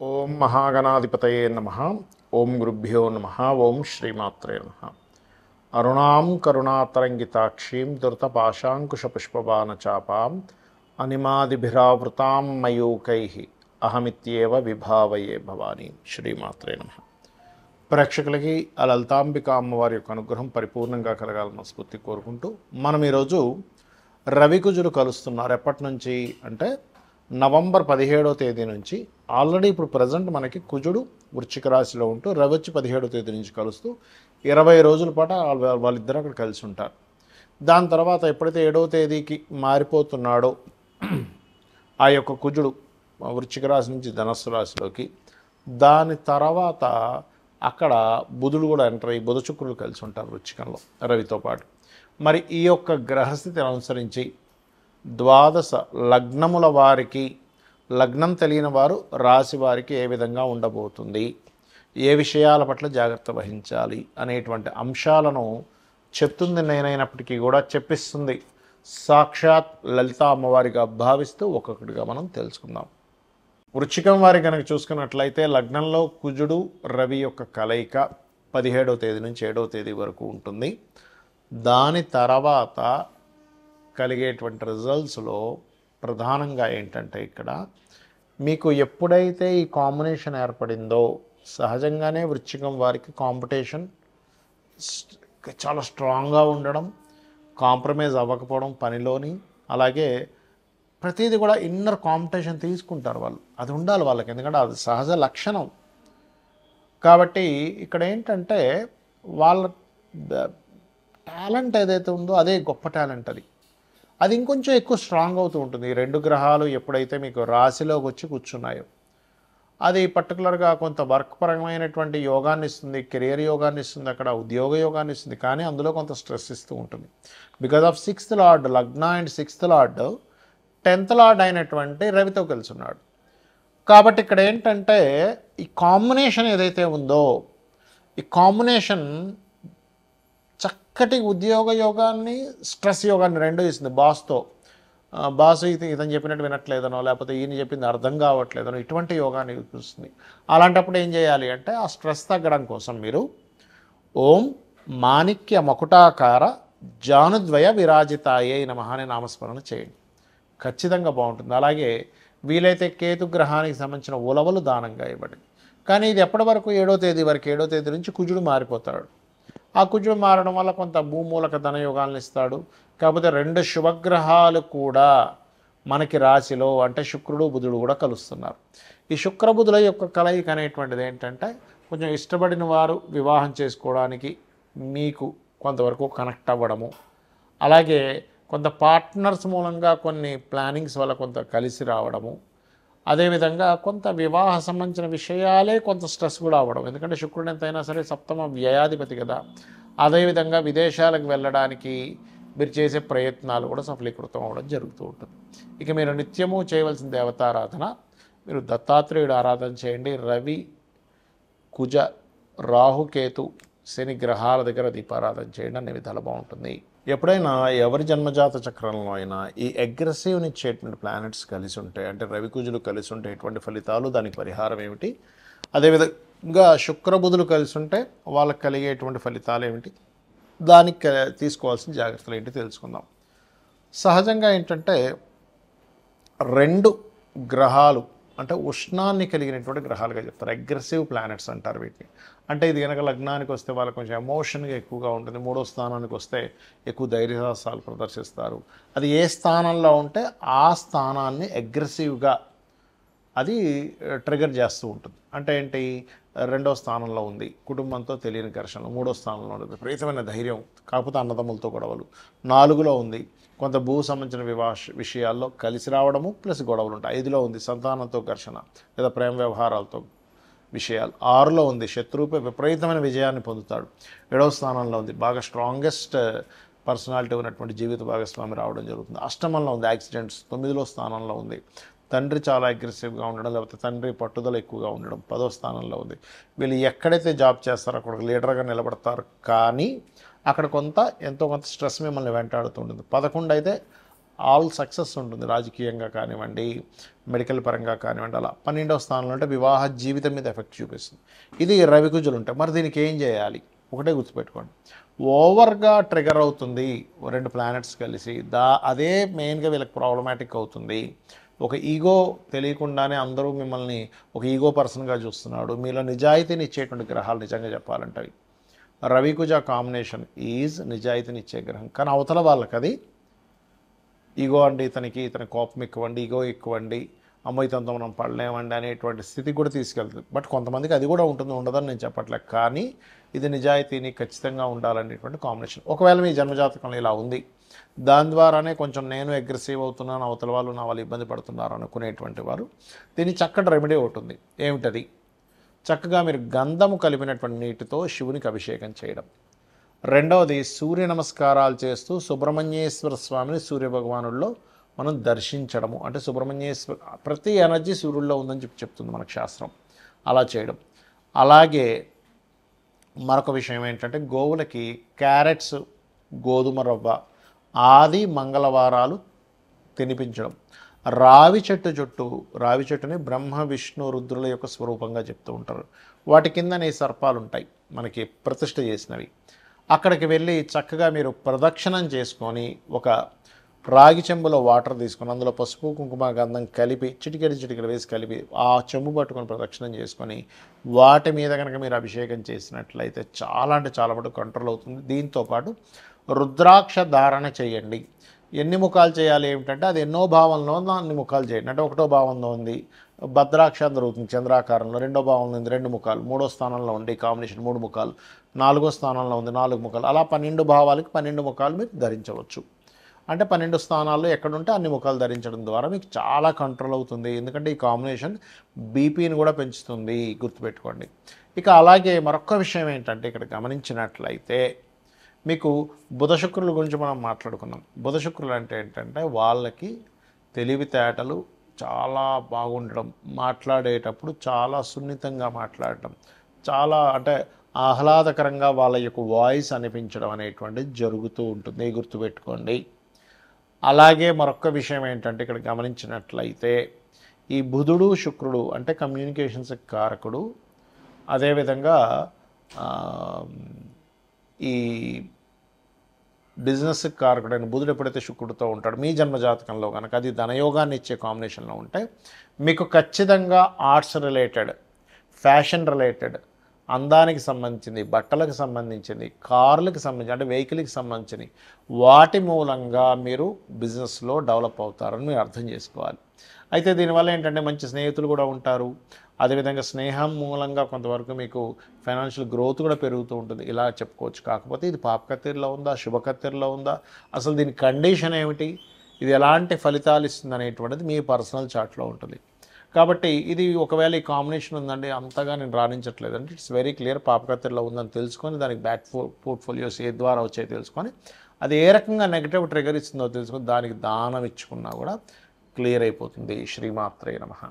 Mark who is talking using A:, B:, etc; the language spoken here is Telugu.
A: ఓం మహాగణాధిపతయే నమః. ఓం గురుభ్యో నమః. ఓం శ్రీమాత్రే నమః. అరుణాం కరుణాతరంగితాక్షీం ధృతపాశాంకుశపుష్పబాణచాపాం అనిమాదిభిరావృతాం మయూకైః అహమిత్యేవ విభావయే భవానీ. శ్రీమాత్రే నమః. ప్రేక్షకులకి ఆ లలితాంబిక అమ్మవారి యొక్క అనుగ్రహం పరిపూర్ణంగా కలగాలని స్ఫూర్తి కోరుకుంటూ మనం ఈరోజు రవికుజులు కలుస్తున్నారు. ఎప్పటి నుంచి అంటే నవంబర్ 17వ తేదీ నుంచి. ఆల్రెడీ ఇప్పుడు ప్రజెంట్ మనకి కుజుడు వృశ్చిక రాశిలో ఉంటూ రవి వచ్చి 17వ తేదీ నుంచి కలుస్తూ 20 రోజుల పాటు వాళ్ళిద్దరూ అక్కడ కలిసి ఉంటారు. దాని తర్వాత ఎప్పుడైతే 7వ తేదీకి మారిపోతున్నాడో ఆ యొక్క కుజుడు వృశ్చిక రాశి నుంచి ధనస్సు రాశిలోకి, దాని తర్వాత అక్కడ బుధుడు కూడా ఎంటర్ అయ్యి బుధ శుక్రులు కలిసి ఉంటారు వృశ్చికంలో రవితో పాటు. మరి ఈ యొక్క గ్రహస్థితిని అనుసరించి ద్వాదశ లగ్నముల వారికి, లగ్నం తెలియని వారు రాశి వారికి ఏ విధంగా ఉండబోతుంది, ఏ విషయాల పట్ల జాగ్రత్త వహించాలి అనేటువంటి అంశాలను చెప్తుంది నేనైనప్పటికీ కూడా చెప్పిస్తుంది సాక్షాత్ లలితా అమ్మవారిగా భావిస్తూ ఒక్కొక్కటిగా మనం తెలుసుకుందాం. వృశ్చికం వారి కనుక చూసుకున్నట్లయితే లగ్నంలో కుజుడు రవి యొక్క కలయిక 17వ తేదీ నుంచి 7వ తేదీ వరకు ఉంటుంది. దాని తర్వాత కలిగేటువంటి రిజల్ట్స్లో ప్రధానంగా ఏంటంటే ఇక్కడ మీకు ఎప్పుడైతే ఈ కాంబినేషన్ ఏర్పడిందో సహజంగానే వృశ్చికం వారికి కాంపిటీషన్ చాలా స్ట్రాంగ్గా ఉండడం, కాంప్రమైజ్ అవ్వకపోవడం పనిలోని, అలాగే ప్రతిదీ కూడా ఇన్నర్ కాంపిటీషన్ తీసుకుంటారు వాళ్ళు. అది ఉండాలి వాళ్ళకి, ఎందుకంటే అది సహజ లక్షణం. కాబట్టి ఇక్కడ ఏంటంటే వాళ్ళ టాలెంట్ ఏదైతే ఉందో అదే గొప్ప టాలెంట్. అది ఇంకొంచెం ఎక్కువ స్ట్రాంగ్ అవుతూ ఉంటుంది. ఈ రెండు గ్రహాలు ఎప్పుడైతే మీకు రాశిలోకి వచ్చి కూర్చున్నాయో అది పర్టికులర్గా కొంత వర్క్ పరమైనటువంటి యోగాన్ని ఇస్తుంది, కెరియర్ యోగాన్ని ఇస్తుంది, అక్కడ ఉద్యోగ యోగాన్ని ఇస్తుంది. కానీ అందులో కొంత స్ట్రెస్ ఇస్తూ ఉంటుంది. బికాజ్ ఆఫ్ 6th లార్డ్ లగ్న and 6th lord 10th lord అయినటువంటి రవితో కలిసి ఉన్నాడు. కాబట్టి ఇక్కడ ఏంటంటే ఈ కాంబినేషన్ ఏదైతే ఉందో ఈ కాంబినేషన్ చక్కటి ఉద్యోగ యోగాన్ని, స్ట్రెస్ యోగాన్ని రెండు ఇస్తుంది. బాస్ ఇతను చెప్పినట్టు వినట్లేదనో, లేకపోతే ఈయన చెప్పింది అర్థం కావట్లేదనో ఇటువంటి యోగాన్ని చూపిస్తుంది. అలాంటప్పుడు ఏం చేయాలి అంటే ఆ స్ట్రెస్ తగ్గడం కోసం మీరు ఓం మాణిక్య మకుటాకార జానుద్వయ విరాజితాయే నమః అనే నామస్మరణ చేయండి. ఖచ్చితంగా బాగుంటుంది. అలాగే వీలైతే కేతుగ్రహానికి సంబంధించిన ఉలవలు దానంగా ఇవ్వండి. కానీ ఇది ఎప్పటి వరకు 7వ తేదీ వరకు. 7వ తేదీ నుంచి కుజుడు మారిపోతాడు. ఆ కుజుడు మారడం వల్ల కొంత భూమూలక ధనయోగాలను ఇస్తాడు. కాకపోతే రెండు శుభగ్రహాలు కూడా మనకి రాశిలో అంటే శుక్రుడు బుధుడు కూడా కలుస్తున్నారు. ఈ శుక్రబుధుల యొక్క కలయిక అనేటువంటిది ఏంటంటే కొంచెం ఇష్టపడిన వారు వివాహం చేసుకోవడానికి మీకు కొంతవరకు కనెక్ట్ అవ్వడము, అలాగే కొంత పార్ట్నర్స్ మూలంగా కొన్ని ప్లానింగ్స్ వల్ల కొంత కలిసి రావడము, అదేవిధంగా కొంత వివాహ సంబంధించిన విషయాలే కొంత స్ట్రెస్ కూడా అవ్వడం. ఎందుకంటే శుక్రుడు ఎంతైనా సరే సప్తమ వ్యయాధిపతి కదా. అదేవిధంగా విదేశాలకు వెళ్ళడానికి మీరు చేసే ప్రయత్నాలు కూడా సఫలీకృతం అవ్వడం జరుగుతూ ఉంటుంది. ఇక మీరు నిత్యము చేయవలసిన దేవతారాధన, మీరు దత్తాత్రేయుడు ఆరాధన చేయండి. రవి, కుజ, రాహుకేతు, శని గ్రహాల దగ్గర దీపారాధన చేయండి. అన్ని విధాలు బాగుంటుంది. ఎప్పుడైనా ఎవరి జన్మజాత చక్రంలో అయినా ఈ అగ్రెసివ్ని ఇచ్చేటువంటి ప్లానెట్స్ కలిసి ఉంటాయి, అంటే రవి కుజులు కలిసి ఉంటే ఎటువంటి ఫలితాలు, దానికి పరిహారం ఏమిటి, అదేవిధంగా శుక్రబుధులు కలిసి ఉంటే వాళ్ళకి కలిగేటువంటి ఫలితాలు ఏమిటి, దానికి తీసుకోవాల్సిన జాగ్రత్తలు ఏంటి తెలుసుకుందాం. సహజంగా ఏంటంటే రెండు గ్రహాలు అంటే ఉష్ణాన్ని కలిగినటువంటి గ్రహాలుగా చెప్తారు. అగ్రెసివ్ ప్లానెట్స్ అంటారు వీటిని. అంటే ఇది కనుక లగ్నానికి వస్తే వాళ్ళకి కొంచెం ఎమోషన్గా ఎక్కువగా ఉంటుంది. 3వ స్థానానికి వస్తే ఎక్కువ ధైర్యసాహసాలు ప్రదర్శిస్తారు. అది ఏ స్థానంలో ఉంటే ఆ స్థానాన్ని అగ్రెసివ్గా అది ట్రిగర్ చేస్తూ ఉంటుంది. అంటే ఏంటి, 2వ స్థానంలో ఉంది కుటుంబంతో తెలియని ఘర్షణలు, 3వ స్థానంలో ఉంది విపరీతమైన ధైర్యం కాకపోతే అన్నదమ్ములతో గొడవలు, 4లో ఉంది కొంత భూ సంబంధించిన విషయాల్లో కలిసి రావడము ప్లస్ గొడవలు ఉంటాయి, 5లో ఉంది సంతానంతో ఘర్షణ లేదా ప్రేమ వ్యవహారాలతో విషయాలు, 6లో ఉంది శత్రువుపై విపరీతమైన విజయాన్ని పొందుతాడు, 7వ స్థానంలో ఉంది బాగా స్ట్రాంగెస్ట్ పర్సనాలిటీ ఉన్నటువంటి జీవిత భాగస్వామి రావడం జరుగుతుంది, అష్టమంలో ఉంది యాక్సిడెంట్స్, 9వ స్థానంలో ఉంది తండ్రి చాలా అగ్రెసివ్గా ఉండడం, లేకపోతే తండ్రి పట్టుదల ఎక్కువగా ఉండడం, 10వ స్థానంలో ఉంది. వీళ్ళు ఎక్కడైతే జాబ్ చేస్తారో అక్కడ లీడర్గా నిలబడతారు, కానీ అక్కడ ఎంతో కొంత స్ట్రెస్ మిమ్మల్ని వెంటాడుతూ ఉంటుంది. 11 అయితే ఆల్ సక్సెస్ ఉంటుంది, రాజకీయంగా కానివ్వండి, మెడికల్ పరంగా కానివ్వండి. అలా 12వ స్థానంలో అంటే వివాహ జీవితం మీద ఎఫెక్ట్ చూపిస్తుంది. ఇది రవికుజులు ఉంటాయి. మరి దీనికి ఏం చేయాలి? ఒకటే గుర్తుపెట్టుకోండి, ఓవర్గా ట్రిగర్ అవుతుంది 2 ప్లానెట్స్ కలిసి, అదే మెయిన్గా వీళ్ళకి ప్రాబ్లమాటిక్ అవుతుంది. ఒక ఈగో తెలియకుండానే అందరూ మిమ్మల్ని ఒక ఈగో పర్సన్గా చూస్తున్నాడు. మీలో నిజాయితీని ఇచ్చేటువంటి గ్రహాలు నిజంగా చెప్పాలంటే అవి రవికుజ కాంబినేషన్ ఈజ్ నిజాయితీని ఇచ్చే గ్రహం. కానీ అవతల వాళ్ళకి అది ఈగో అండి, ఇతని కోపం ఎక్కువండి, ఈగో ఎక్కువండి, అమ్మో ఇతనితో మనం పడలేమండి అనేటువంటి స్థితికి కూడా తీసుకెళ్తుంది. బట్ కొంతమందికి అది కూడా ఉంటుంది, ఉండదని నేను చెప్పట్లేదు. కానీ ఇది నిజాయితీని ఖచ్చితంగా ఉండాలనేటువంటి కాంబినేషన్. ఒకవేళ మీ జన్మజాతకంలో ఇలా ఉంది, దాని ద్వారానే కొంచెం నేను అగ్రెసివ్ అవుతున్నాను, అవతల వాళ్ళు నా వాళ్ళు ఇబ్బంది పడుతున్నారు అనుకునేటువంటి వారు దీనికి చక్కటి రెమెడీ ఒకటి ఉంది. ఏమిటది? చక్కగా మీరు గంధము కలిపినటువంటి నీటితో శివునికి అభిషేకం చేయడం. రెండవది, సూర్య నమస్కారాలు చేస్తూ సుబ్రహ్మణ్యేశ్వర స్వామిని సూర్యభగవానుల్లో మనం దర్శించడము. అంటే సుబ్రహ్మణ్యేశ్వర ప్రతి ఎనర్జీ సూర్యుల్లో ఉందని చెప్తుంది మనకు శాస్త్రం. అలా చేయడం. అలాగే మరొక విషయం ఏంటంటే గోవులకి క్యారెట్స్, గోధుమ రవ్వ ఆది మంగళవారాలు తినిపించడం. రావి చెట్టుని బ్రహ్మ విష్ణు రుద్రుల యొక్క స్వరూపంగా చెప్తూ ఉంటారు. వాటి కిందనే సర్పాలు ఉంటాయి మనకి ప్రతిష్ఠ చేసినవి. అక్కడికి వెళ్ళి చక్కగా మీరు ప్రదక్షిణం చేసుకొని ఒక రాగి చెంబులో వాటర్ తీసుకొని అందులో పసుపు కుంకుమ గంధం కలిపి చిటికెడు వేసి కలిపి ఆ చెంబు పట్టుకొని ప్రదక్షిణం చేసుకొని వాటి మీద కనుక మీరు అభిషేకం చేసినట్లయితే చాలా అంటే చాలా మటుకు కంట్రోల్ అవుతుంది. దీంతోపాటు రుద్రాక్ష ధారణ చేయండి. ఎన్ని ముఖాలు చేయాలి ఏమిటంటే అది ఎన్నో భావంలో ఉంది, అన్ని ముఖాలు చేయండి. అంటే 1వ భావంలో ఉంది భద్రాక్ష దొరుకుతుంది చంద్రాకారంలో, 2వ భావంలో ఉంది 2 ముఖాలు, 3వ స్థానంలో ఉంది కాంబినేషన్ 3 ముఖాలు, 4వ స్థానంలో ఉంది 4 ముఖాలు. అలా 12 భావాలకి 12 ముఖాలు మీరు ధరించవచ్చు. అంటే 12 స్థానాల్లో ఎక్కడుంటే అన్ని ముఖాలు ధరించడం ద్వారా మీకు చాలా కంట్రోల్ అవుతుంది. ఎందుకంటే ఈ కాంబినేషన్ బీపీని కూడా పెంచుతుంది, గుర్తుపెట్టుకోండి. ఇక అలాగే మరొక విషయం ఏంటంటే ఇక్కడ గమనించినట్లయితే మీకు బుధ శుక్రుల గురించి మనం మాట్లాడుకున్నాం. బుధ శుక్రులు అంటే ఏంటంటే వాళ్ళకి తెలివితేటలు చాలా బాగుండడం, మాట్లాడేటప్పుడు చాలా సున్నితంగా మాట్లాడటం, చాలా అంటే ఆహ్లాదకరంగా వాళ్ళ యొక్క వాయిస్ అనిపించడం అనేటువంటిది జరుగుతూ ఉంటుంది, గుర్తుపెట్టుకోండి. అలాగే మరొక విషయం ఏంటంటే ఇక్కడ గమనించినట్లయితే ఈ బుధుడు శుక్రుడు అంటే కమ్యూనికేషన్స్ కారకుడు. అదేవిధంగా ఈ బిజినెస్ కారకుడైన బుధుడు ఎప్పుడైతే శుక్రుడితో ఉంటాడో మీ జన్మజాతకంలో కనుక అది ధనయోగాన్ని ఇచ్చే కాంబినేషన్లో ఉంటే మీకు ఖచ్చితంగా ఆర్ట్స్ రిలేటెడ్, ఫ్యాషన్ రిలేటెడ్, అందానికి సంబంధించింది, బట్టలకు సంబంధించింది, కార్లకు సంబంధించి అంటే వెహికల్కి సంబంధించినవి వాటి మూలంగా మీరు బిజినెస్లో డెవలప్ అవుతారని మీరు అర్థం చేసుకోవాలి. అయితే దీనివల్ల ఏంటంటే మంచి స్నేహితులు కూడా ఉంటారు. అదేవిధంగా స్నేహం మూలంగా కొంతవరకు మీకు ఫైనాన్షియల్ గ్రోత్ కూడా పెరుగుతూ ఉంటుంది, ఇలా చెప్పుకోవచ్చు. కాకపోతే ఇది పాపకత్తెరలో ఉందా, శుభకత్తెరలో ఉందా, అసలు దీని కండిషన్ ఏమిటి, ఇది ఎలాంటి ఫలితాలు ఇస్తుంది అనేటువంటిది మీ పర్సనల్ చార్ట్లో ఉంటుంది. కాబట్టి ఇది ఒకవేళ ఈ కాంబినేషన్ ఉందండి అంతగా నేను రాణించట్లేదంటే ఇట్స్ వెరీ క్లియర్ పాపకత్తెరలో ఉందని తెలుసుకొని దానికి బ్యాక్ పోర్ట్ఫోలియోస్ ఏ ద్వారా వచ్చాయో తెలుసుకొని అది ఏ రకంగా నెగిటివ్ ట్రిగర్ ఇస్తుందో తెలుసుకొని దానికి దానం ఇచ్చుకున్నా కూడా క్లియర్ అయిపోతుంది. శ్రీమాత్రే నమః.